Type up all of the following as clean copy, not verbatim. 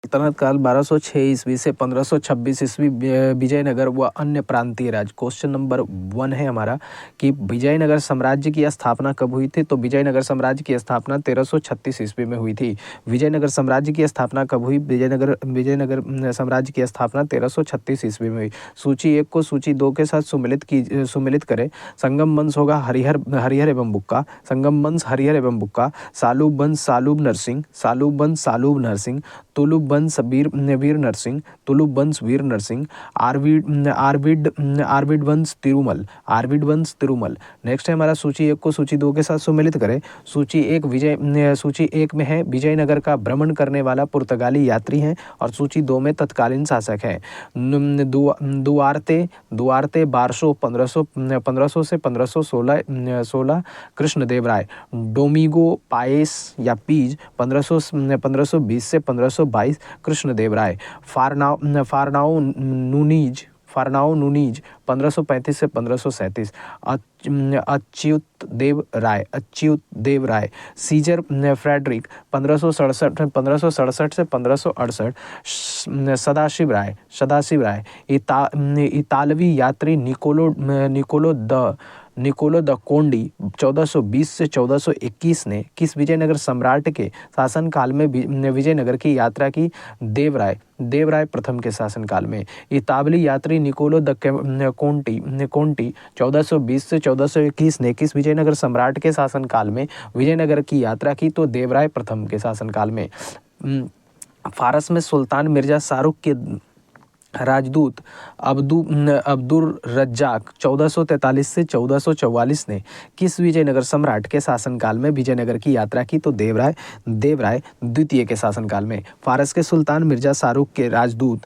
सल्तनत काल 1206 ईस्वी से 1526 ईस्वी विजयनगर व अन्य प्रांतीय राज्य। क्वेश्चन नंबर 1 है हमारा कि विजयनगर साम्राज्य की स्थापना कब हुई थी? तो विजयनगर साम्राज्य की स्थापना 1336 ईस्वी में हुई थी। विजयनगर साम्राज्य की स्थापना कब हुई? विजयनगर साम्राज्य की स्थापना 1336 ईस्वी में हुई। सूची 1 को सूची 2 के साथ सुमिलित करें। संगम वंश होगा हरिहर एवं बुक्का, संगम वंश हरिहर एवं बुक्का, सालूब वंश सालूब नरसिंह, सालूब वंश सालूब नरसिंह, तुलुब वंश वीर नरसिंह, तुलुब वंश वीर नरसिंह, आरविड वंश तिरुमल, आरविड वंश तिरुमल। नेक्स्ट है हमारा सूची 1 को सूची 2 के साथ सुमिलित करें। सूची 1 में है विजयनगर का भ्रमण करने वाला पुर्तगाली यात्री है और सूची 2 में तत्कालीन शासक है। दुआर्ते बारसो 1500 से 1516 कृष्णदेवराय। डोमिगो पाएस या पीज 1520 से 1522 कृष्णदेवराय। फारनाओ नूनीज 1535 से 1537 अच्युत देव राय। सीजर फ्रेडरिक 1567 से 1568 सदाशिव राय। इतालवी यात्री निकोलो द कोंडी 1420 से 1421 ने किस विजयनगर सम्राट के शासनकाल में विजयनगर की यात्रा की? देवराय प्रथम के शासनकाल में। इतालवी यात्री निकोलो द कोंटी 1420 से 1421 ने किस विजयनगर सम्राट के शासनकाल में विजयनगर की यात्रा की? तो देवराय प्रथम के शासनकाल में। फारस में सुल्तान मिर्जा शाहरुख के राजदूत अब्दुल रज्जाक 1443 से 1444 ने किस विजयनगर सम्राट के शासनकाल में विजयनगर की यात्रा की? तो देवराय द्वितीय के शासनकाल में। फारस के सुल्तान मिर्जा शाहरुख के राजदूत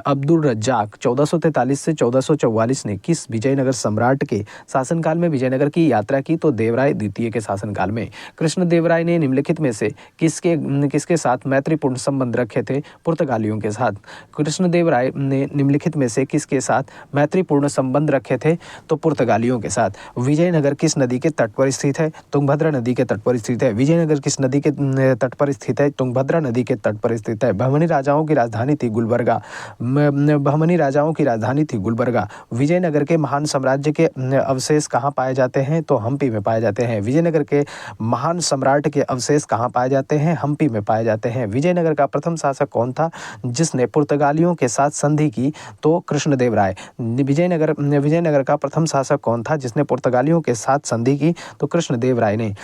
अब्दुल रज्जाक 1443 से 1444 ने किस विजयनगर सम्राट के शासनकाल में विजयनगर की यात्रा की? तो देवराय द्वितीय के शासनकाल में। कृष्णदेवराय ने निम्नलिखित में से किसके साथ मैत्रीपूर्ण संबंध रखे थे? पुर्तगालियों के साथ। कृष्णदेवराय ने निम्नलिखित में से किसके साथ मैत्रीपूर्ण संबंध रखे थे? तो पुर्तगालियों के साथ। विजयनगर किस नदी के तट पर स्थित है? तुंगभद्रा नदी के तट पर स्थित है। विजयनगर किस नदी के तट पर स्थित है? तुंगभद्रा नदी के तट पर स्थित है। बहमनी राजाओं की राजधानी थी गुलबर्गा। विजयनगर के महान साम्राज्य के अवशेष कहाँ पाए जाते हैं? तो हम्पी में पाए जाते हैं। विजयनगर के महान सम्राट के अवशेष कहाँ पाए जाते हैं? हम्पी में पाए जाते हैं। विजयनगर का प्रथम शासक कौन था जिसने पुर्तगालियों के साथ संधि की? तो कृष्णदेवराय। विजयनगर का प्रथम शासक कौन था जिसने पुर्तगालियों के साथ संधि की? तो कृष्णदेवराय ने।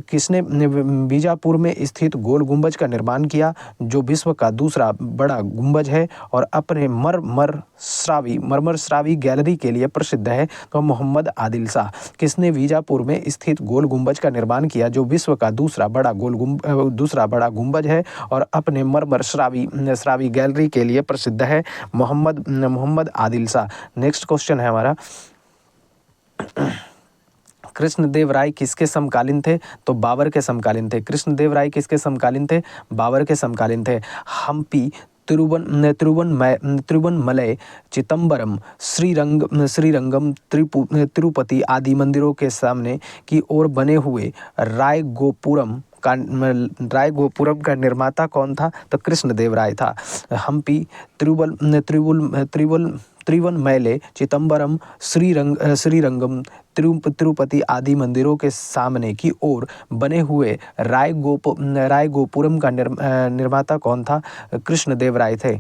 किसने बीजापुर में स्थित गोल गुंबज का निर्माण किया जो विश्व का दूसरा बड़ा गुंबज है और अपने मरमर श्रावी गैलरी के लिए प्रसिद्ध है? तो मोहम्मद आदिल शाह। किसने बीजापुर में स्थित गोल गुंबज का निर्माण किया जो विश्व का दूसरा बड़ा गुंबज है और अपने मरमर श्रावी गैलरी के लिए प्रसिद्ध है? मोहम्मद आदिल शाह। नेक्स्ट क्वेश्चन है हमारा, कृष्णदेवराय किसके समकालीन थे? तो बाबर के समकालीन थे। कृष्णदेवराय किसके समकालीन थे? बाबर के समकालीन थे। हम्पी, तिरुवनमलई, चिदम्बरम, श्रीरंगम, तिरुपति आदि मंदिरों के सामने की ओर बने हुए रायगोपुरम का निर्माता कौन था? तो कृष्णदेवराय था। हम्पी, तिरुवनमलई, चिदम्बरम, श्रीरंगम, तिरुपति आदि मंदिरों के सामने की ओर बने हुए रायगोपुरम का निर्माता कौन था? कृष्णदेवराय थे।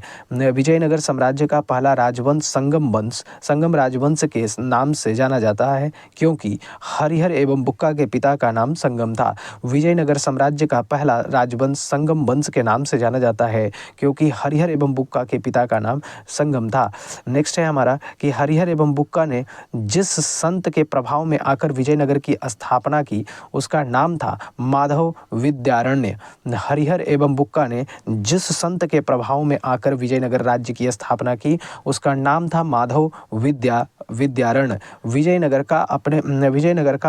विजयनगर साम्राज्य का पहला राजवंश संगम राजवंश के नाम से जाना जाता है क्योंकि हरिहर एवं बुक्का के पिता का नाम संगम था। विजयनगर साम्राज्य का पहला राजवंश संगम वंश के नाम से जाना जाता है क्योंकि हरिहर एवं बुक्का के पिता का नाम संगम था। नेक्स्ट है हमारा कि हरिहर एवं बुक्का ने जिस संत के प्रभाव में आकर विजयनगर की स्थापना की उसका नाम था माधव विद्यारण्य। हरिहर एवं बुक्का ने जिस संत के प्रभाव में आकर विजयनगर राज्य की स्थापना की उसका नाम था माधव विद्यारण्य। विजयनगर का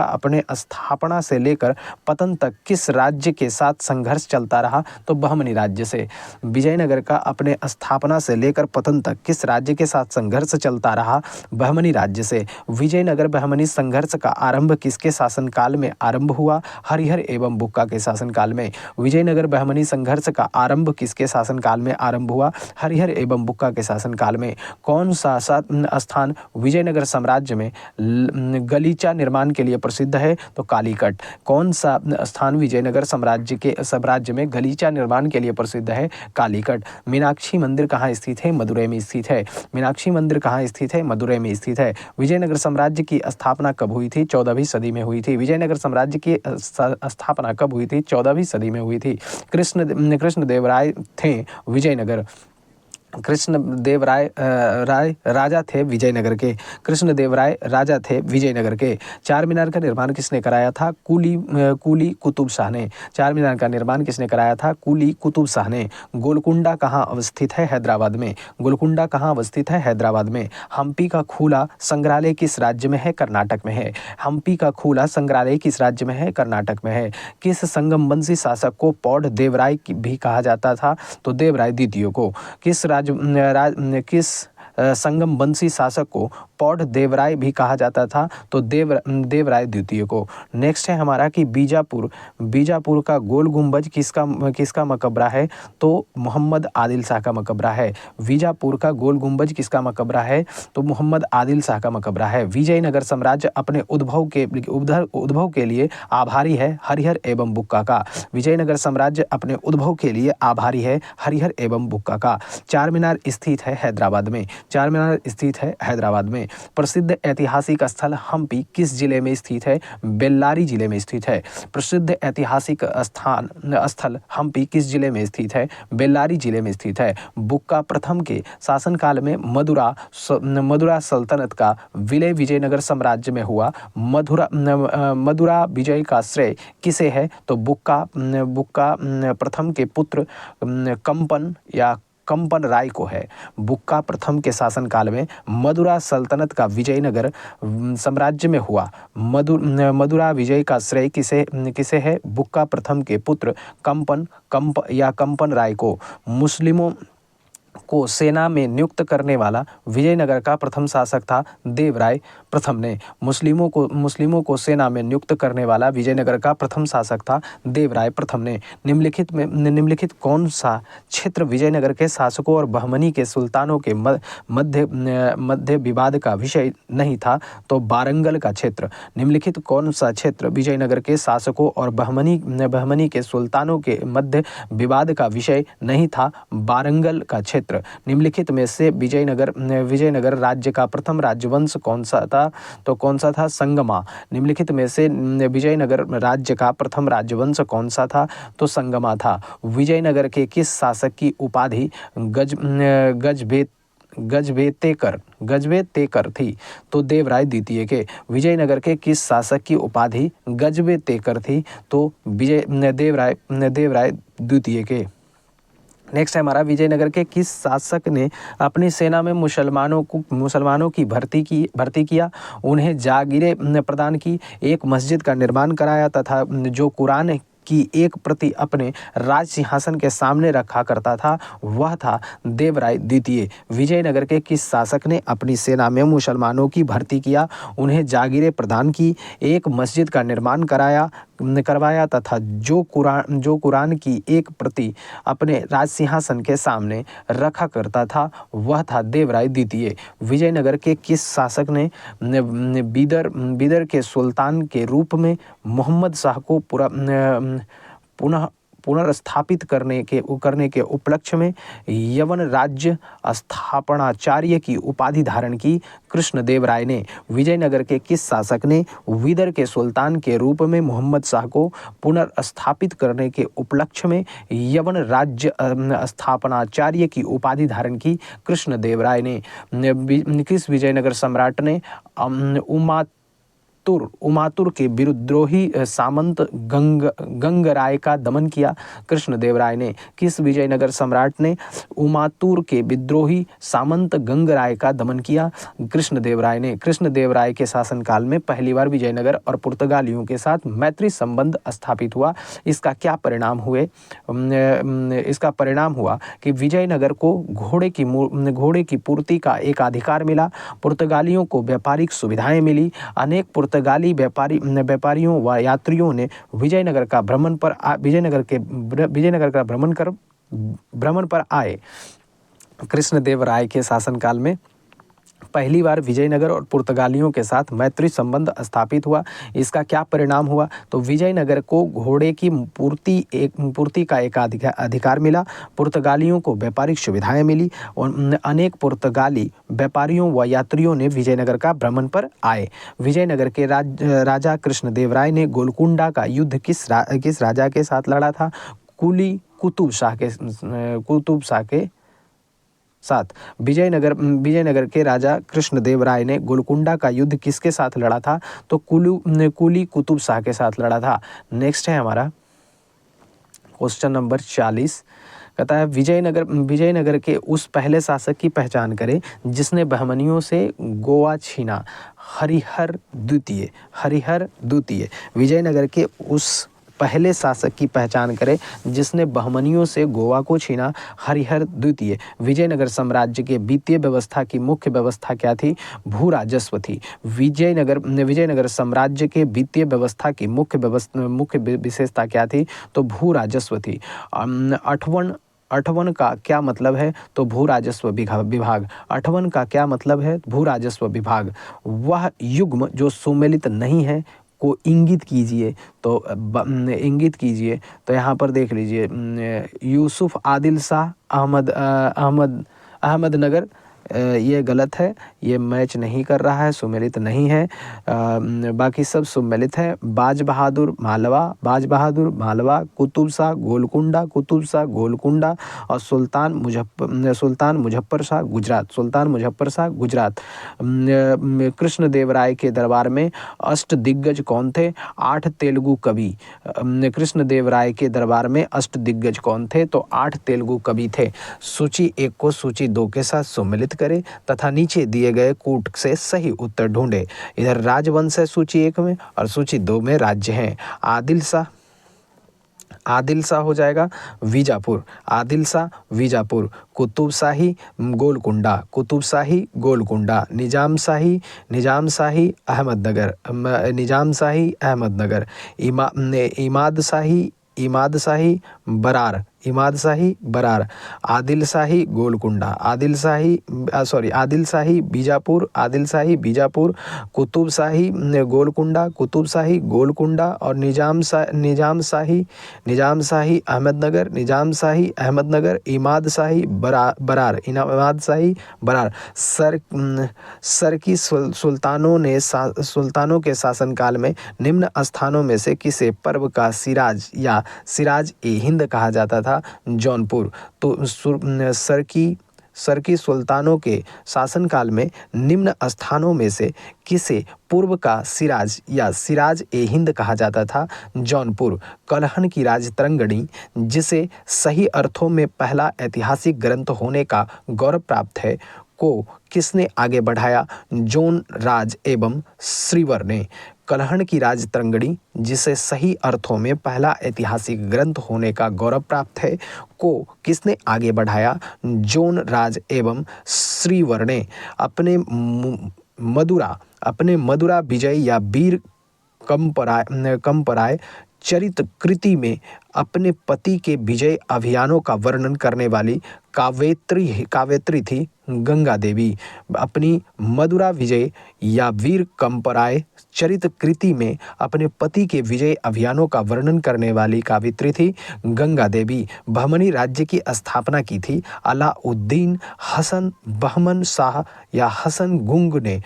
अपने स्थापना से लेकर पतन तक किस राज्य के साथ संघर्ष चलता रहा? तो बहमनी राज्य से। विजयनगर का अपने स्थापना से लेकर पतन तक किस राज्य के साथ संघर्ष चलता रहा? बहमनी राज्य से। विजयनगर बहमनी संघर्ष का आरंभ किसके शासनकाल में आरंभ हुआ? हरिहर एवं बुक्का के शासनकाल में। विजयनगर बहमनी संघर्ष का आरंभ किसके शासनकाल में आरंभ हुआ? हरिहर एवं बुक्का के शासनकाल में। कौन सा स्थान विजयनगर साम्राज्य में गलीचा निर्माण के लिए प्रसिद्ध है? तो कालीकट। कौन सा स्थान विजयनगर साम्राज्य में गलीचा निर्माण के लिए प्रसिद्ध है? कालीकट। मीनाक्षी मंदिर कहाँ स्थित है? मदुरै में स्थित है। मीनाक्षी मंदिर कहाँ स्थित है? मदुरै में स्थित है। विजयनगर साम्राज्य की स्थापना कब हुई थी? 14वीं सदी में हुई थी। विजयनगर साम्राज्य की स्थापना कब हुई थी? 14वीं सदी में हुई थी। कृष्णदेवराय थे विजयनगर। कृष्णदेवराय राजा थे विजयनगर के। कृष्णदेवराय राजा थे विजयनगर के। चार मीनार का निर्माण किसने कराया था? कुली कुतुब शाह ने। चार मीनार का निर्माण किसने कराया था? कुली कुतुब शाह ने। गोलकुंडा कहाँ अवस्थित है? हैदराबाद में। गोलकुंडा कहाँ अवस्थित है? हैदराबाद में। हम्पी का खुला संग्रहालय किस राज्य में है? कर्नाटक में है। हम्पी का खुला संग्रहालय किस राज्य में है? कर्नाटक में है। किस संगमवंशी शासक को पौड़ देवराय भी कहा जाता था? तो देवराय द्वितीय को। किस संगमवंशी शासक को पौड़ देवराय भी कहा जाता था? तो देवराय द्वितीय को। नेक्स्ट है हमारा कि बीजापुर का गोल गुंबज किसका मकबरा है? तो मोहम्मद आदिल शाह का मकबरा है। बीजापुर का गोल गुंबज किसका मकबरा है? तो मोहम्मद आदिल शाह का मकबरा है। विजयनगर साम्राज्य अपने उद्भव के लिए आभारी है हरिहर एवं बुक्का का। विजयनगर साम्राज्य अपने उद्भव के लिए आभारी है हरिहर एवं बुक्का का। चार मीनार स्थित है हैदराबाद में। चार मीनार स्थित है हैदराबाद में। प्रसिद्ध ऐतिहासिक स्थल हम्पी किस जिले में स्थित है? बेल्लारी जिले में स्थित है। प्रसिद्ध ऐतिहासिक स्थल हम्पी किस जिले में स्थित है? बेल्लारी जिले में स्थित है। बुक्का प्रथम के शासनकाल में मदुरा सल्तनत का विलय विजयनगर साम्राज्य में हुआ। मदुरा विजय का श्रेय किसे है? तो बुक्का प्रथम के पुत्र कंपन राय को है। बुक्का प्रथम के शासनकाल में मदुरा सल्तनत का विजयनगर साम्राज्य में हुआ। मदुरा विजय का श्रेय किसे है? बुक्का प्रथम के पुत्र कंपन राय को। मुस्लिमों को सेना में नियुक्त करने वाला विजयनगर का प्रथम शासक था देवराय प्रथम ने। मुस्लिमों को सेना में नियुक्त करने वाला विजयनगर का प्रथम शासक था देवराय प्रथम ने। निम्नलिखित कौन सा क्षेत्र विजयनगर के शासकों और बहमनी के सुल्तानों के मध्य विवाद का विषय नहीं था? तो वारंगल का क्षेत्र। निम्नलिखित कौन सा क्षेत्र विजयनगर के शासकों और बहमनी के सुल्तानों के मध्य विवाद का विषय नहीं था? वारंगल का क्षेत्र। निम्नलिखित में से विजयनगर राज्य का प्रथम राजवंश कौन सा था? तो कौन सा था? संगमा। निम्नलिखित में से विजयनगर राज्य का प्रथम राजवंश कौन सा था? तो संगमा था। विजयनगर के किस शासक की उपाधि गजबेतेकर थी? तो देवराय द्वितीय के। विजयनगर के किस शासक की उपाधि गजबेतेकर थी? तो देवराय द्वितीय के। नेक्स्ट है हमारा विजयनगर के किस शासक ने अपनी सेना में मुसलमानों की भर्ती किया, उन्हें जागीरें प्रदान की, एक मस्जिद का निर्माण कराया तथा जो कुरान की एक प्रति अपने राज सिंहासन के सामने रखा करता था वह था देवराय द्वितीय। विजयनगर के किस शासक ने अपनी सेना में मुसलमानों की भर्ती किया, उन्हें जागीरें प्रदान की, एक मस्जिद का निर्माण करवाया तथा जो कुरान की एक प्रति अपने राज सिंहासन के सामने रखा करता था वह था देवराय द्वितीय। विजयनगर के किस शासक ने बीदर के सुल्तान के रूप में मोहम्मद शाह को पुनर्स्थापित करने के उपलक्ष्य में यवन राज्य स्थापनाचार्य की उपाधि धारण की? कृष्णदेवराय ने। विजयनगर के किस शासक ने बीदर के सुल्तान के रूप में मोहम्मद शाह को पुनर्स्थापित करने के उपलक्ष्य में यवन राज्य स्थापनाचार्य की उपाधि धारण की? कृष्णदेवराय ने। किस विजयनगर सम्राट ने उमातुर के विद्रोही सामंत गंगराय का दमन किया? कृष्णदेवराय ने। किस विजयनगर सम्राट ने उमातुर के विद्रोही सामंत गंगराय का दमन किया? कृष्णदेवराय ने। कृष्णदेवराय के शासनकाल में पहली बार विजयनगर और पुर्तगालियों के साथ मैत्री संबंध स्थापित हुआ। इसका क्या परिणाम हुए? इसका परिणाम हुआ कि विजयनगर को घोड़े की पूर्ति का एक अधिकार मिला, पुर्तगालियों को व्यापारिक सुविधाएं मिली, अनेक पुर्तगाली व्यापारियों व यात्रियों ने विजयनगर का भ्रमण पर आए। कृष्णदेवराय के शासनकाल में पहली बार विजयनगर और पुर्तगालियों के साथ मैत्री संबंध स्थापित हुआ। इसका क्या परिणाम हुआ? तो विजयनगर को घोड़े की पूर्ति का एक अधिकार मिला, पुर्तगालियों को व्यापारिक सुविधाएं मिली और अनेक पुर्तगाली व्यापारियों व यात्रियों ने विजयनगर का भ्रमण पर आए। विजयनगर के राजा कृष्णदेवराय ने गोलकुंडा का युद्ध किस राजा के साथ लड़ा था? कुतुब शाह के साथ। विजयनगर के राजा कृष्णदेवराय ने गोलकुंडा का युद्ध किसके साथ लड़ा था? तो कुली कुतुब शाह के साथ लड़ा था। नेक्स्ट है हमारा क्वेश्चन नंबर 40। कहता है विजयनगर के उस पहले शासक की पहचान करें जिसने बहमनियों से गोवा छीना। हरिहर द्वितीय। विजयनगर के उस पहले शासक की पहचान करें जिसने बहमनियों से गोवा को छीना। हरिहर द्वितीय। विजयनगर साम्राज्य के वित्तीय व्यवस्था की मुख्य व्यवस्था क्या थी? भू राजस्व थी। विजयनगर साम्राज्य के वित्तीय व्यवस्था की मुख्य विशेषता क्या थी? तो भू राजस्व थी। अठवन का क्या मतलब है? तो भू राजस्व विभाग। अठवन का क्या मतलब है? भू राजस्व विभाग। वह युग्म जो सुमेलित नहीं है को इंगित कीजिए। तो यहाँ पर देख लीजिए यूसुफ आदिल शाह अहमदनगर, ये गलत है, ये मैच नहीं कर रहा है, सुमेलित नहीं है। बाकी सब सुमेलित है। बाज बहादुर मालवा, कुतुब शाह गोलकुंडा और सुल्तान मुजफ्फर शाह गुजरात। कृष्णदेवराय के दरबार में अष्टदिग्गज कौन थे? 8 तेलुगु कवि। कृष्णदेवराय के दरबार में अष्टदिग्गज कौन थे? तो 8 तेलुगु कवि थे। सूची 1 को सूची 2 के साथ सम्मिलित करें तथा नीचे दिए गए कूट से सही उत्तर ढूंढें। इधर राजवंश है सूची 1 में और सूची 2 में राज्य हैं। आदिल शाह हो जाएगा बीजापुर। कुतुब शाही गोलकुंडा। निजाम शाही अहमदनगर। इमाद शाही बरार। आदिल शाही बीजापुर। कुतुब शाही गोलकुंडा और निजाम शाही अहमदनगर। इमाद शाही बरार। सरकी सुल्तानों के शासनकाल में निम्न स्थानों में से किसे पर्व का सिराज ए हिंद कहा जाता था? जौनपुर। तो सरकी सुल्तानों के शासनकाल में निम्न स्थानों में से किसे पूर्व का सिराज ए हिंद कहा जाता था? जौनपुर। कलहन की राजतरंगिणी जिसे सही अर्थों में पहला ऐतिहासिक ग्रंथ होने का गौरव प्राप्त है को किसने आगे बढ़ाया? जोन राज एवं श्रीवर ने। कलहन की राजतरंगिणी जिसे सही अर्थों में पहला ऐतिहासिक ग्रंथ होने का गौरव प्राप्त है को किसने आगे बढ़ाया? जोन राज एवं श्रीवर ने। अपने मदुरा विजय या वीर कंपराय चरित कृति में अपने पति के विजय अभियानों का वर्णन करने वाली काव्यत्री थी गंगा देवी। अपनी मदुरा विजय या वीर कंपराय चरित कृति में अपने पति के विजय अभियानों का वर्णन करने वाली काव्यत्री थी गंगा देवी। बहमनी राज्य की स्थापना की थी अलाउद्दीन हसन बहमन शाह या हसन गुंग ने।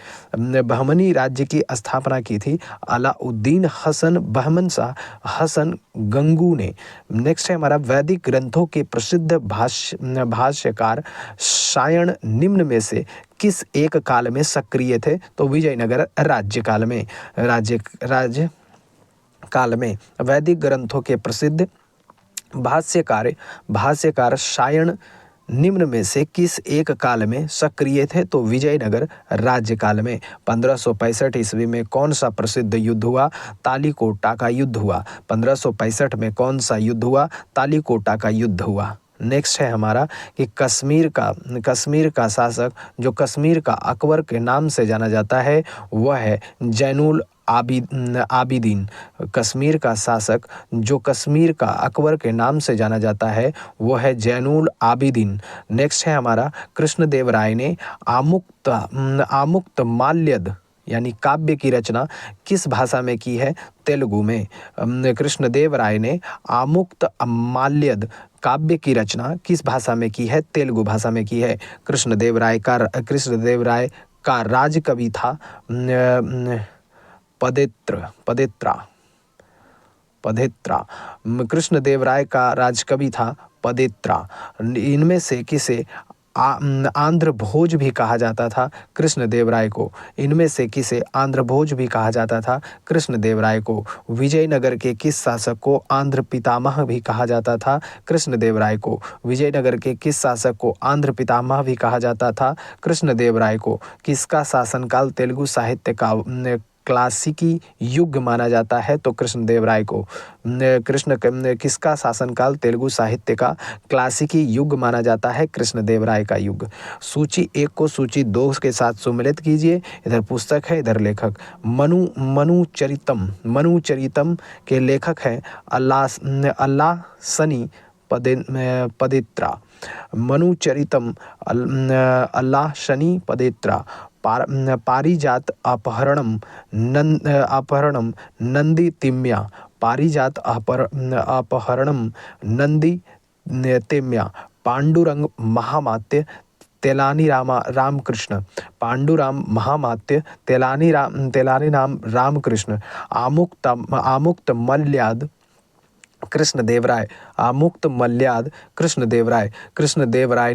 बहमनी राज्य की स्थापना की थी अलाउद्दीन हसन बहमन शाह हसन गंगू ने। नेक्स्ट है हमारा वैदिक ग्रंथों के प्रसिद्ध भाष्यकार सायण निम्न में से किस एक काल में सक्रिय थे? तो विजयनगर राज्य काल में वैदिक ग्रंथों के प्रसिद्ध भाष्यकार सायण निम्न में से किस एक काल में सक्रिय थे? तो विजयनगर राज्य काल में। 1565 ईस्वी में कौन सा प्रसिद्ध युद्ध हुआ? तालीकोटा का युद्ध हुआ। 1565 में कौन सा युद्ध हुआ? तालीकोटा का युद्ध हुआ। नेक्स्ट है हमारा कि कश्मीर का शासक जो कश्मीर का अकबर के नाम से जाना जाता है वह है जैनुल आबिदीन। कश्मीर का शासक जो कश्मीर का अकबर के नाम से जाना जाता है वो है जैनुल आबिदीन। नेक्स्ट है हमारा कृष्णदेवराय ने आमुक्त माल्यद यानी काव्य की रचना किस भाषा में की है? तेलुगु में। कृष्णदेवराय ने आमुक्त माल्यद काव्य की रचना किस भाषा में की है? तेलुगु भाषा में की है। कृष्णदेवराय का राज कवि था पदेत्रा। कृष्णदेवराय का राजकवि था पदेत्रा। इनमें से किसे आंध्र भोज भी कहा जाता था? कृष्णदेवराय को। इनमें से किसे आंध्र भोज भी कहा जाता था? कृष्णदेवराय को। विजयनगर के किस शासक को आंध्र पितामह भी कहा जाता था? कृष्णदेवराय को। विजयनगर के किस शासक को आंध्र पितामह भी कहा जाता था? कृष्णदेवराय को। किसका शासनकाल तेलुगु साहित्य का क्लासिकी युग माना जाता है? तो कृष्णदेवराय को। किसका शासनकाल तेलुगु साहित्य का क्लासिकी युग माना जाता है? कृष्णदेवराय का युग। सूची 1 को सूची 2 के साथ सम्मिलित कीजिए। इधर पुस्तक है, इधर लेखक। मनुचरितम के लेखक हैं अल्लाह सनी पदेत्रा। मनुचरितम अल्लाह शनि पदेत्रा। पारिजात अपहरणम नंदी तिम्या। पारिजात अपहरणम नंदी तिम्या। पांडुरंग महामात्य तेलानी रामकृष्ण। पांडुराम महामात्य तेलानी रामकृष्ण। आमुक्त मल्याद कृष्णदेवराय। आमुक्त मल्याद कृष्णदेवराय। कृष्णदेवराय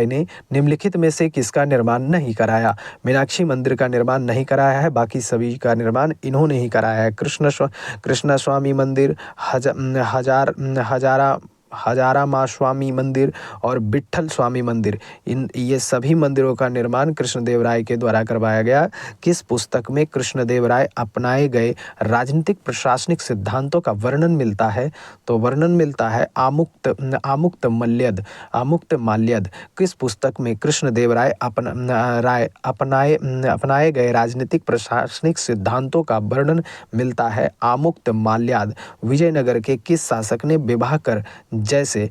ने निम्नलिखित में से किसका निर्माण नहीं कराया? मीनाक्षी मंदिर का निर्माण नहीं कराया है, बाकी सभी का निर्माण इन्होंने ही कराया है। कृष्ण स्वामी मंदिर, हजारा माँ स्वामी मंदिर और विट्ठल स्वामी मंदिर, ये सभी मंदिरों का निर्माण कृष्णदेवराय के द्वारा करवाया गया। किस पुस्तक में कृष्णदेवराय अपनाए गए राजनीतिक प्रशासनिक सिद्धांतों का वर्णन मिलता है? तो वर्णन मिलता है आमुक्त माल्यद। किस पुस्तक में कृष्णदेवराय अपनाए गए राजनीतिक प्रशासनिक सिद्धांतों का वर्णन मिलता है? आमुक्त माल्याद। विजयनगर के किस शासक ने विवाह कर जैसे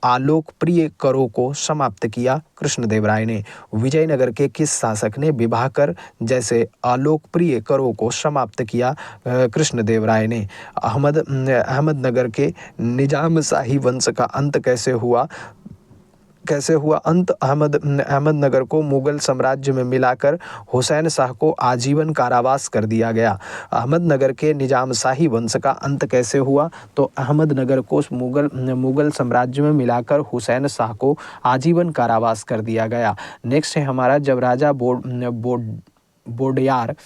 आलोकप्रिय करों को समाप्त किया? कृष्णदेवराय ने। विजयनगर के किस शासक ने विवाह कर जैसे आलोकप्रिय करों को समाप्त किया? कृष्णदेवराय ने। अहमदनगर के निजामशाही वंश का अंत कैसे हुआ? अहमदनगर को मुगल साम्राज्य में मिलाकर हुसैन शाह को आजीवन कारावास कर दिया गया। अहमदनगर के निजामशाही वंश का अंत कैसे हुआ? तो अहमदनगर को मुगल साम्राज्य में मिलाकर हुसैन शाह को आजीवन कारावास कर दिया गया। नेक्स्ट है हमारा, जब राजा वोडेयार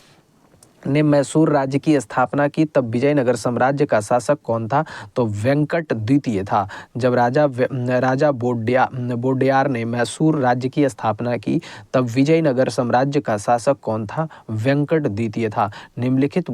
ने मैसूर राज्य की स्थापना की तब विजयनगर साम्राज्य का शासक कौन था? तो वेंकट द्वितीय था। जब राजा वोडेयार ने मैसूर राज्य की स्थापना की तब विजयनगर साम्राज्य का शासक कौन था? वेंकट द्वितीय था। निम्नलिखित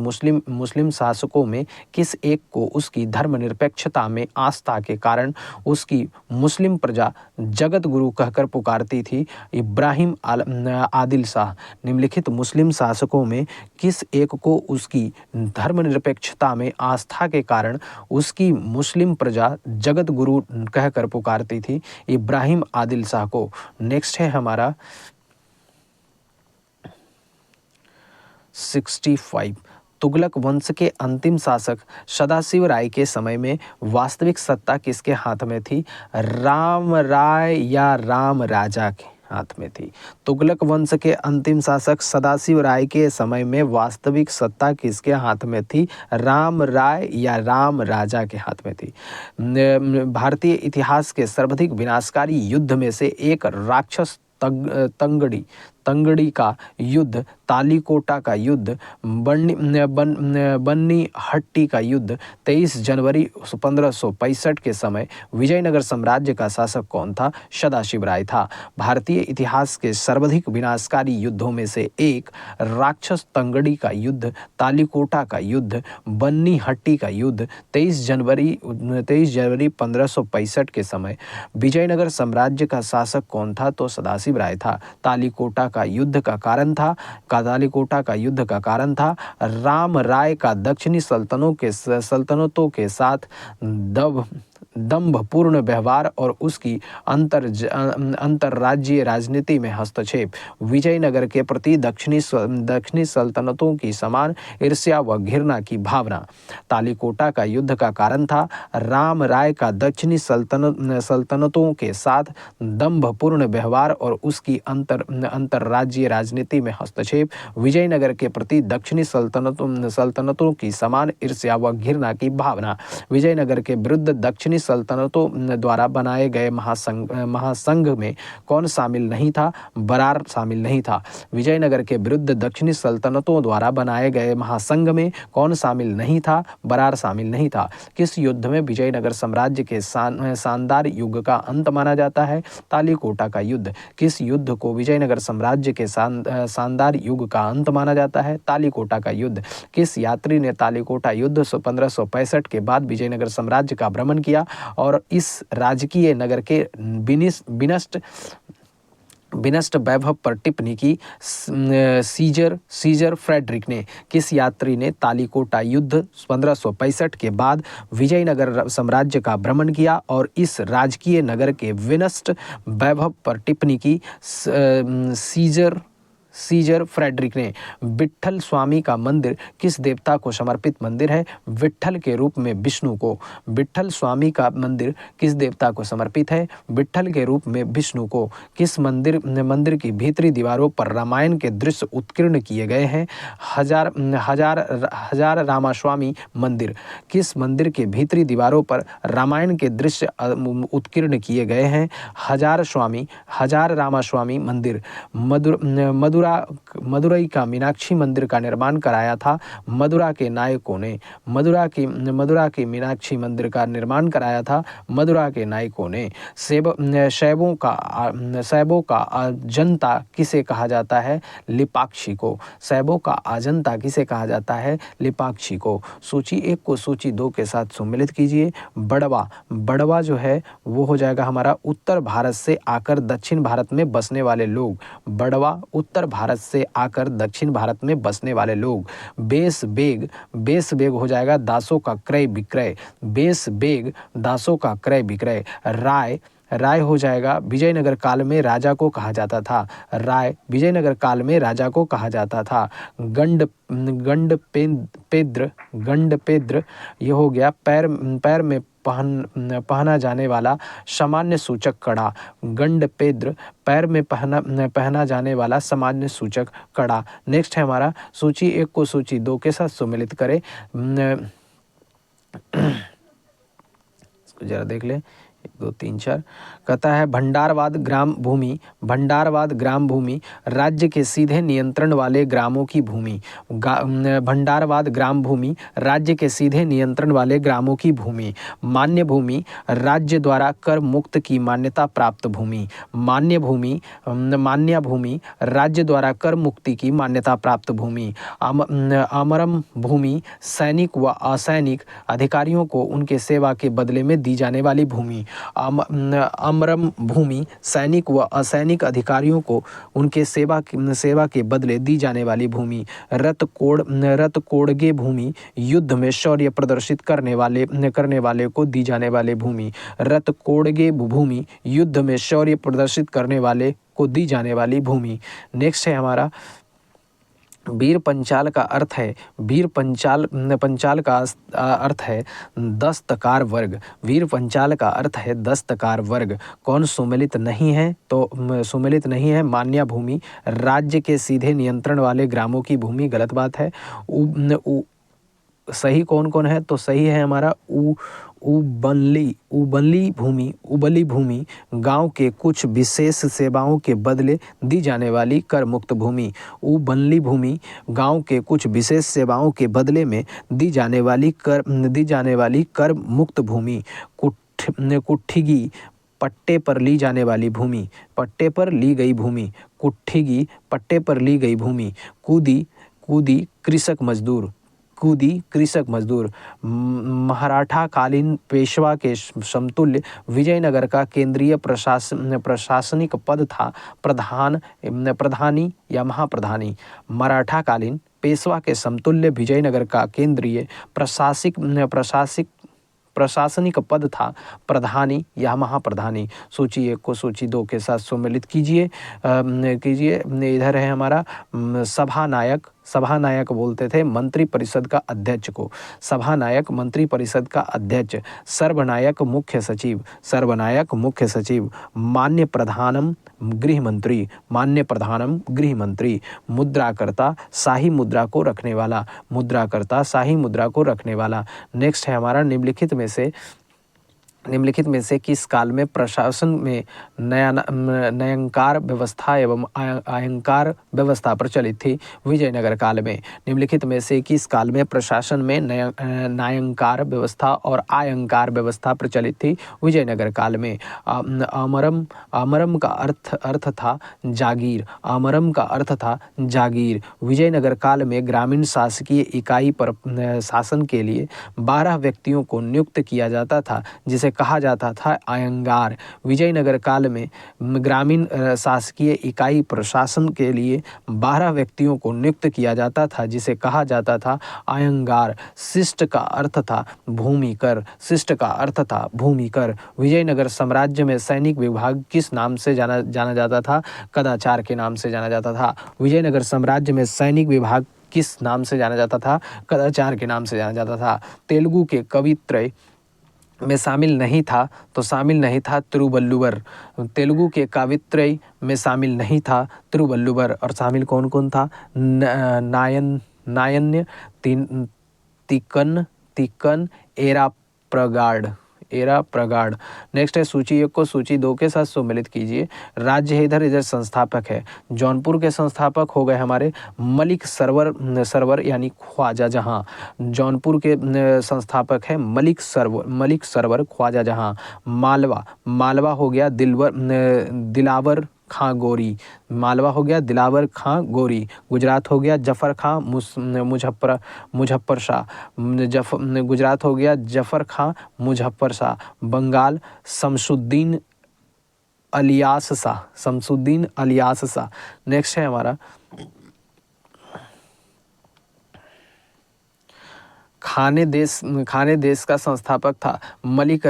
मुस्लिम शासकों में किस एक को उसकी धर्मनिरपेक्षता में आस्था के कारण उसकी मुस्लिम प्रजा जगत गुरु कहकर पुकारती थी? इब्राहिम आदिल शाह। निम्नलिखित मुस्लिम शासकों में किस एक को उसकी धर्मनिरपेक्षता में आस्था के कारण उसकी मुस्लिम प्रजा जगत गुरु कहकर पुकारती थी? इब्राहिम आदिल शाह को। नेक्स्ट है हमारा 65। तुगलक वंश के अंतिम शासक सदाशिव राय के समय में वास्तविक सत्ता किसके हाथ में थी? राम राय या राम राजा के हाथ में थी। तुगलक वंश के अंतिम शासक सदाशिव राय के समय में वास्तविक सत्ता किसके हाथ में थी? राम राय या राम राजा के हाथ में थी। भारतीय इतिहास के सर्वाधिक विनाशकारी युद्ध में से एक राक्षस तंगड़ी का युद्ध, तालीकोटा का युद्ध, बन्नी हट्टी का युद्ध 23 जनवरी 1565 के समय विजयनगर साम्राज्य का शासक कौन था? सदाशिव राय था। भारतीय इतिहास के सर्वाधिक विनाशकारी युद्धों में से एक राक्षस तंगड़ी का युद्ध, तालीकोटा का युद्ध, बन्नी हट्टी का युद्ध 23 जनवरी 1565 के समय विजयनगर साम्राज्य का शासक कौन था? तो सदाशिव राय था। तालीकोटा का युद्ध का कारण था राम राय का दक्षिणी सल्तनतों के साथ दंभपूर्ण व्यवहार और उसकी अंतरराज्यीय राजनीति में हस्तक्षेप, विजयनगर के प्रति दक्षिणी सल्तनतों की समान ईर्ष्या व घृणा की भावना। तालीकोटा का युद्ध का कारण था राम राय का दक्षिणी सल्तनतों के साथ दंभपूर्ण व्यवहार और उसकी अंतरराज्यीय राजनीति में हस्तक्षेप, विजयनगर के प्रति दक्षिणी सल्तनतों की समान ईर्ष्या व घृणा की भावना। विजयनगर के विरुद्ध दक्षिणी सल्तनतों द्वारा बनाए गए महासंघ में कौन शामिल नहीं था? बरार शामिल नहीं था। विजयनगर के विरुद्ध दक्षिणी सल्तनतों द्वारा बनाए गए महासंघ में कौन शामिल नहीं था? बरार शामिल नहीं था। किस युद्ध में विजयनगर साम्राज्य के शानदार युग का अंत माना जाता है? तालीकोटा का युद्ध। किस युद्ध को विजयनगर साम्राज्य के शानदार युग का अंत माना जाता है? तालीकोटा का युद्ध। किस यात्री ने तालीकोटा युद्ध 1565 के बाद विजयनगर साम्राज्य का भ्रमण किया और इस राजकीय नगर के विनष्ट वैभव पर टिप्पणी की? सीजर फ्रेडरिक ने। किस यात्री ने तालीकोटा युद्ध 1565 के बाद विजयनगर साम्राज्य का भ्रमण किया और इस राजकीय नगर के विनष्ट वैभव पर टिप्पणी की? सीजर फ्रेडरिक ने। विट्ठल स्वामी का मंदिर किस देवता को समर्पित मंदिर है? विट्ठल के रूप में विष्णु को। विट्ठल स्वामी का मंदिर किस देवता को समर्पित है? विट्ठल के रूप में विष्णु को। किस मंदिर की भीतरी दीवारों पर रामायण के दृश्य उत्कीर्ण किए गए हैं? हजार रामास्वामी मंदिर। किस मंदिर के भीतरी दीवारों पर रामायण के दृश्य उत्कीर्ण किए गए हैं? हजार रामास्वामी मंदिर। मदुरई का मीनाक्षी मंदिर का निर्माण कराया था मदुरा के नायकों ने। मदुरा के मीनाक्षी मंदिर का निर्माण कराया था मदुरा के नायकों ने। शैवों का अजंता किसे कहा जाता है? लिपाक्षी को। शैवों का अजंता किसे कहा जाता है? लिपाक्षी को। सूची 1 को सूची 2 के साथ सम्मिलित कीजिए। बड़वा जो है वो हो जाएगा हमारा उत्तर भारत से आकर दक्षिण भारत में बसने वाले लोग। बड़वा उत्तर भारत से आकर दक्षिण भारत में बसने वाले लोग। बेस बेग हो जाएगा दासों का क्रय विक्रय। बेस बेग दासों का क्रय विक्रय। राय हो जाएगा विजयनगर काल में राजा को कहा जाता था। राय विजयनगर काल में राजा को कहा जाता था। गंडपेद्र ये हो गया पैर में पहना जाने वाला सामान्य सूचक कड़ा। गंडपेद्र पैर में पहना जाने वाला सामान्य सूचक कड़ा। नेक्स्ट है हमारा सूची 1 को सूची 2 के साथ सम्मिलित करें। इसको जरा देख ले। 1 2 3 4 कहता है भंडारवाद ग्राम भूमि राज्य के सीधे नियंत्रण वाले ग्रामों की भूमि। भंडारवाद ग्राम भूमि राज्य के सीधे नियंत्रण वाले ग्रामों की भूमि। मान्य भूमि राज्य द्वारा कर मुक्त की मान्यता प्राप्त भूमि। मान्य भूमि राज्य द्वारा कर मुक्ति की मान्यता प्राप्त भूमि। अमरम भूमि सैनिक व असैनिक अधिकारियों को उनके सेवा के बदले में दी जाने वाली भूमि। अमरम भूमि सैनिक व असैनिक अधिकारियों को उनके सेवा के बदले दी जाने वाली भूमि। रतकोड़गे भूमि युद्ध में शौर्य प्रदर्शित करने वाले को दी जाने वाली भूमि। रतकोड़गे भूमि युद्ध में शौर्य प्रदर्शित करने वाले को दी जाने वाली भूमि। नेक्स्ट है हमारा वीर पंचाल का अर्थ है पंचाल का अर्थ है दस्तकार वर्ग। वीर पंचाल का अर्थ है दस्तकार वर्ग। कौन सुमेलित नहीं है? तो सुमेलित नहीं है मान्या भूमि राज्य के सीधे नियंत्रण वाले ग्रामों की भूमि। गलत बात है। सही कौन है? तो सही है हमारा उबली भूमि गांव के कुछ विशेष सेवाओं के बदले दी जाने वाली कर मुक्त भूमि। उबली भूमि गांव के कुछ विशेष सेवाओं के बदले में दी जाने वाली कर मुक्त भूमि। कुट्ठीगी पट्टे पर ली जाने वाली भूमि। पट्टे पर ली गई भूमि। कुट्ठीगी पट्टे पर ली गई भूमि। कूदी कृषक मजदूर। कूदी कृषक मजदूर। मराठा कालीन पेशवा के समतुल्य विजयनगर का केंद्रीय प्रशासनिक पद था प्रधानी या महाप्रधानी। मराठा कालीन पेशवा के समतुल्य विजयनगर का केंद्रीय प्रशासनिक पद था प्रधानी या महाप्रधानी। सूची 1 को सूची 2 के साथ सम्मिलित कीजिए। इधर है हमारा सभानायक। सभानायक बोलते थे मंत्री परिषद का अध्यक्ष को। सभानायक मंत्री परिषद का अध्यक्ष। सर्वनायक मुख्य सचिव। सर्वनायक मुख्य सचिव। मान्य प्रधानम गृह मंत्री। मान्य प्रधानम गृह मंत्री। मुद्राकर्ता शाही मुद्रा को रखने वाला। मुद्राकर्ता शाही मुद्रा को रखने वाला। नेक्स्ट है हमारा निम्नलिखित में से किस काल में प्रशासन में न्यायालंकार व्यवस्था एवं आयंकार व्यवस्था प्रचलित थी? विजयनगर काल में। निम्नलिखित में से किस काल में प्रशासन में न्यायालंकार व्यवस्था और आयंकार व्यवस्था प्रचलित थी? विजयनगर काल में। अमरम का अर्थ था जागीर। अमरम का अर्थ था जागीर। विजयनगर काल में ग्रामीण शासकीय इकाई पर शासन के लिए 12 व्यक्तियों को नियुक्त किया जाता था जिसे कहा जाता था आयंगार। विजयनगर काल में ग्रामीण शासकीय इकाई प्रशासन के लिए 12 व्यक्तियों को नियुक्त किया जाता था जिसे कहा जाता था आयंगार। शिष्ट का अर्थ था भूमिकर। शिष्ट का अर्थ था भूमिकर। विजयनगर साम्राज्य में सैनिक विभाग किस नाम से जाना जाता था? कदाचार के नाम से जाना जाता था। विजयनगर साम्राज्य में सैनिक विभाग किस नाम से जाना जाता था? कदाचार के नाम से जाना जाता था। तेलुगु के कवित्रय में शामिल नहीं था तो शामिल नहीं था तिरुवल्लुवर। तेलुगु के काव्यत्रय में शामिल नहीं था तिरुवल्लुवर। और शामिल कौन कौन था? नायन्य, तिक्कन, एरा प्रगाढ़। नेक्स्ट है सूची 1 को सूची 2 के साथ सम्मिलित कीजिए। राज्य है इधर संस्थापक है। जौनपुर के संस्थापक हो गए हमारे मलिक सरवर यानी ख्वाजा जहां। जौनपुर के संस्थापक है मलिक सरवर ख्वाजा जहां। मालवा हो गया दिलावर खां गोरी। मालवा हो गया दिलावर खां गोरी। गुजरात हो गया जफर खां मुजफ्फर शाह। गुजरात हो गया जफर खां मुजफ्फर शाह। बंगाल शमसुद्दीन अलियास शाह। नेक्स्ट है हमारा खाने देश का संस्थापक था मलिक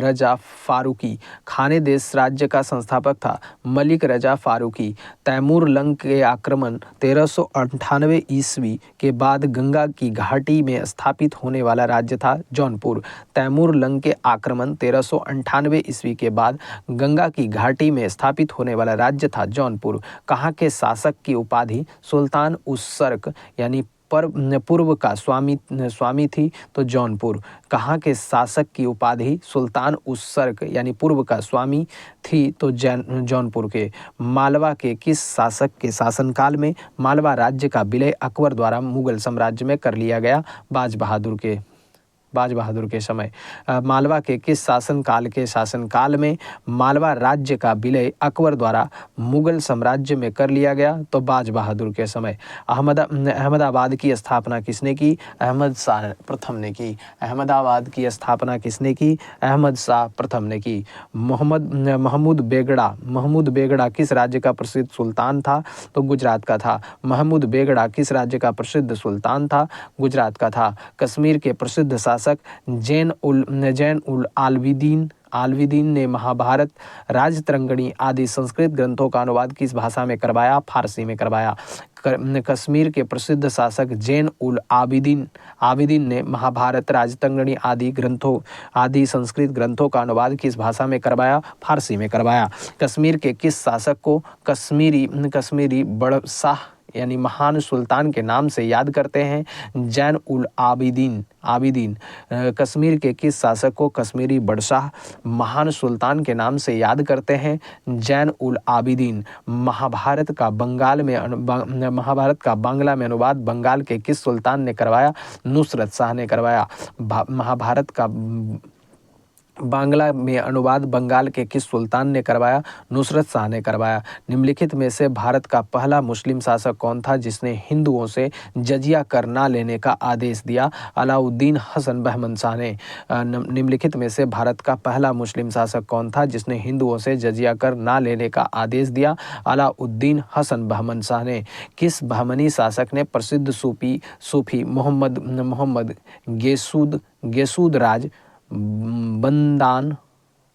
रजा फारूकी। खाने देश राज्य का संस्थापक था मलिक रजा फारूकी। तैमूर लंग के आक्रमण 1398 ईस्वी के बाद गंगा की घाटी में स्थापित होने वाला राज्य था जौनपुर। तैमूर लंग के आक्रमण 1398 ईस्वी के बाद गंगा की घाटी में स्थापित होने वाला राज्य था जौनपुर। कहाँ के शासक की उपाधि सुल्तान उस सर्क यानी पूर्व का स्वामी थी तो जौनपुर। कहाँ के शासक की उपाधि सुल्तान उस सर्क यानी पूर्व का स्वामी थी तो जौनपुर के। मालवा के किस शासक के शासनकाल में मालवा राज्य का विलय अकबर द्वारा मुगल साम्राज्य में कर लिया गया? बाज बहादुर के समय। मालवा के किस शासनकाल में मालवा राज्य का विलय अकबर द्वारा मुगल साम्राज्य में कर लिया गया? तो बाज बहादुर के समय। अहमदाबाद की स्थापना किसने की? अहमद शाह प्रथम ने की। अहमदाबाद की स्थापना किसने की? अहमद शाह प्रथम ने की। महमूद बेगड़ा किस राज्य का प्रसिद्ध सुल्तान था? तो गुजरात का था। महमूद बेगड़ा किस राज्य का प्रसिद्ध सुल्तान था? गुजरात का था। कश्मीर के प्रसिद्ध शासक जैन उल आलविदीन ने महाभारत, राजतरंगिणी आदि संस्कृत ग्रंथों का अनुवाद किस भाषा में करवाया? फारसी में करवाया। कश्मीर के प्रसिद्ध शासक जैन उल आबिदीन ने महाभारत, राजतरंगिणी आदि संस्कृत ग्रंथों का अनुवाद किस भाषा में करवाया? फारसी में करवाया। कश्मीर के किस शासक को कश्मीरी बड़शाह यानी महान सुल्तान के नाम से याद करते हैं? जैन उल आबिदीन। कश्मीर के किस शासक को कश्मीरी बड़शाह महान सुल्तान के नाम से याद करते हैं? जैन उल आबिदीन। महाभारत का बांग्ला में अनुवाद बंगाल के किस सुल्तान ने करवाया? नुसरत शाह ने करवाया। महाभारत का बांग्ला में अनुवाद बंगाल के किस सुल्तान ने करवाया? नुसरत शाह ने करवाया। निम्नलिखित में से भारत का पहला मुस्लिम शासक कौन था जिसने हिंदुओं से जजिया कर ना लेने का आदेश दिया? अलाउद्दीन हसन बहमन शाह ने। निम्नलिखित में से भारत का पहला मुस्लिम शासक कौन था जिसने हिंदुओं से जजिया कर ना लेने का आदेश दिया? अलाउद्दीन हसन बहमन शाह ने। किस बहमनी शासक ने प्रसिद्ध सूफी मोहम्मद गेसूद राज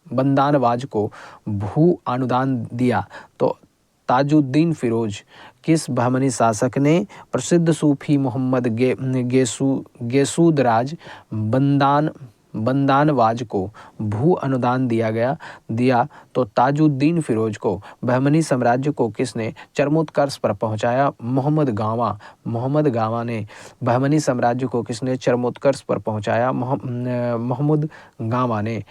बंदानवाज को भू अनुदान दिया? तो ताजुद्दीन फिरोज। किस बहमनी शासक ने प्रसिद्ध सूफी मोहम्मद गेसूदराज बंदानवाज को भू अनुदान दिया? तो ताजुद्दीन फिरोज को। बहमनी साम्राज्य को किसने चरमोत्कर्ष पर पहुंचाया? मोहम्मद गावा ने। बहमनी साम्राज्य को किसने चरमोत्कर्ष पर पहुंचाया? मोहम्मद गावा ने।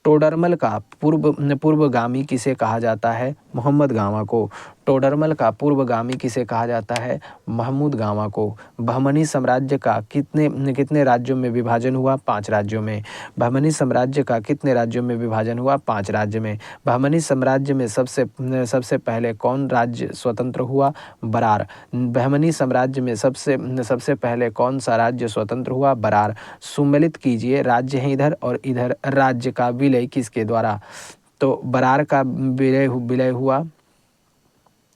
टोडरमल का पूर्वगामी किसे कहा जाता है? मोहम्मद गावा को। टोडरमल का पूर्वगामी किसे कहा जाता है? महमूद गावा को। बहमनी साम्राज्य का कितने राज्यों में विभाजन हुआ? 5 राज्यों में। बहमनी साम्राज्य का कितने राज्यों में विभाजन हुआ? 5 राज्य में। बहमनी साम्राज्य में सबसे पहले कौन राज्य स्वतंत्र हुआ? बरार। बहमनी साम्राज्य में सबसे पहले कौन सा राज्य स्वतंत्र हुआ? बरार। सुमेलित कीजिए, राज्य है इधर और इधर राज्य का विलय किसके द्वारा? तो बरार का विलय हुआ,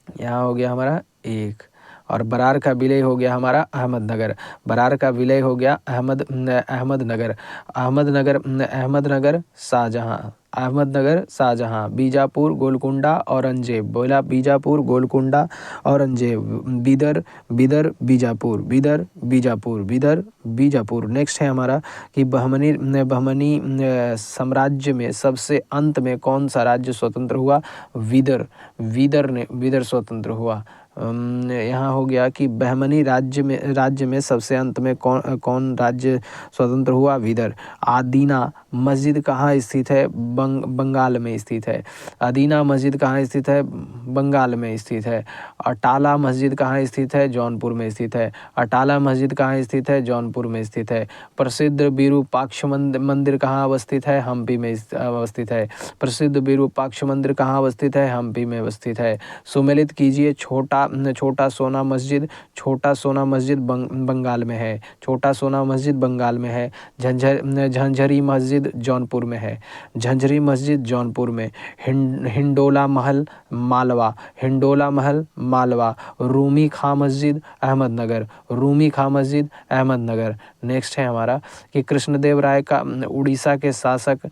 यहाँ हो गया हमारा 1, और बरार का विलय हो गया हमारा अहमदनगर। बरार का विलय हो गया अहमदनगर शाहजहां। बीजापुर गोलकुंडा औरंगजेब। बोला बीजापुर गोलकुंडा औरंगजेब। बीजापुर। नेक्स्ट है हमारा कि बहमनी साम्राज्य में सबसे अंत में कौन सा राज्य स्वतंत्र हुआ? विदर स्वतंत्र हुआ। यहाँ हो गया कि बहमनी राज्य में सबसे अंत में कौन राज्य स्वतंत्र हुआ? विदर। आदीना मस्जिद कहाँ स्थित है? बंगाल में स्थित है। आदीना मस्जिद कहाँ स्थित है? बंगाल में स्थित है। अटाला मस्जिद कहाँ स्थित है? जौनपुर में स्थित है। अटाला मस्जिद कहाँ स्थित है? जौनपुर में स्थित है। प्रसिद्ध विरूपाक्ष मंदिर कहाँ अवस्थित है? हम्पी में अवस्थित है। प्रसिद्ध विरूपाक्ष मंदिर कहाँ अवस्थित है? हम्पी में अवस्थित है। सुमेलित कीजिए, छोटा सोना मस्जिद बंगाल में है। छोटा सोना मस्जिद बंगाल में है। झंझरी मस्जिद जौनपुर में है। झंझरी मस्जिद जौनपुर में। हिंडोला महल मालवा। रूमी खां मस्जिद अहमदनगर। नेक्स्ट है हमारा कि कृष्णदेव राय का उड़ीसा के शासक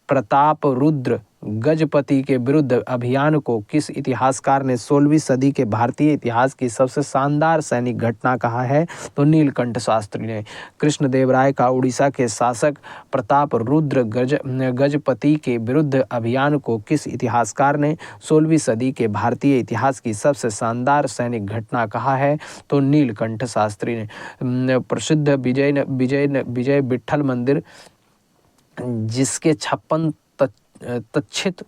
प्रताप रुद्र गजपति के विरुद्ध अभियान को किस इतिहासकार ने 16वीं सदी के भारतीय इतिहास की सबसे शानदार सैनिक घटना कहा है? तो नीलकंठ शास्त्री ने। कृष्णदेव राय का उड़ीसा के शासक प्रताप रुद्र गजपति के विरुद्ध अभियान को किस इतिहासकार ने 16वीं सदी के भारतीय इतिहास की सबसे शानदार सैनिक घटना कहा है? तो नीलकंठ शास्त्री ने। प्रसिद्ध विजय विट्ठल मंदिर जिसके 56 तक्षित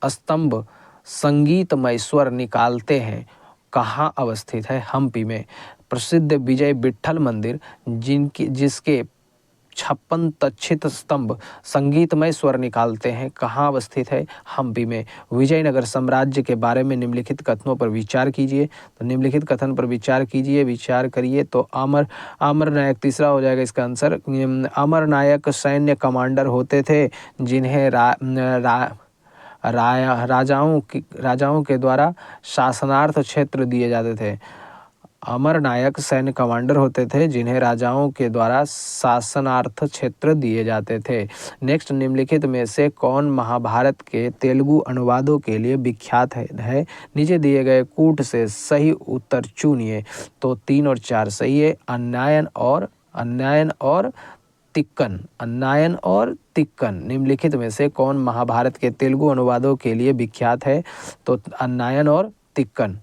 स्तंभ संगीतमय स्वर निकालते हैं कहाँ अवस्थित है? हम्पी में। प्रसिद्ध विजय विट्ठल मंदिर जिसके 56 तक्षित स्तंभ संगीतमय स्वर निकालते हैं कहाँ अवस्थित है? हम्पी में। विजयनगर साम्राज्य के बारे में निम्नलिखित कथनों पर विचार कीजिए। तो निम्नलिखित कथन पर विचार करिए। तो अमर नायक तीसरा हो जाएगा इसका आंसर। अमर नायक सैन्य कमांडर होते थे जिन्हें राजाओं के द्वारा शासनार्थ क्षेत्र दिए जाते थे। अमर नायक सैन्य कमांडर होते थे जिन्हें राजाओं के द्वारा शासनार्थ क्षेत्र दिए जाते थे। नेक्स्ट, निम्नलिखित में से कौन महाभारत के तेलुगु अनुवादों के लिए विख्यात है? नीचे दिए गए कूट से सही उत्तर चुनिए। तो 3 और 4 सही है। अन्यायन और तिक्कन। निम्नलिखित में से कौन महाभारत के तेलुगु अनुवादों के लिए विख्यात है? तो अन्यायन और तिक्कन।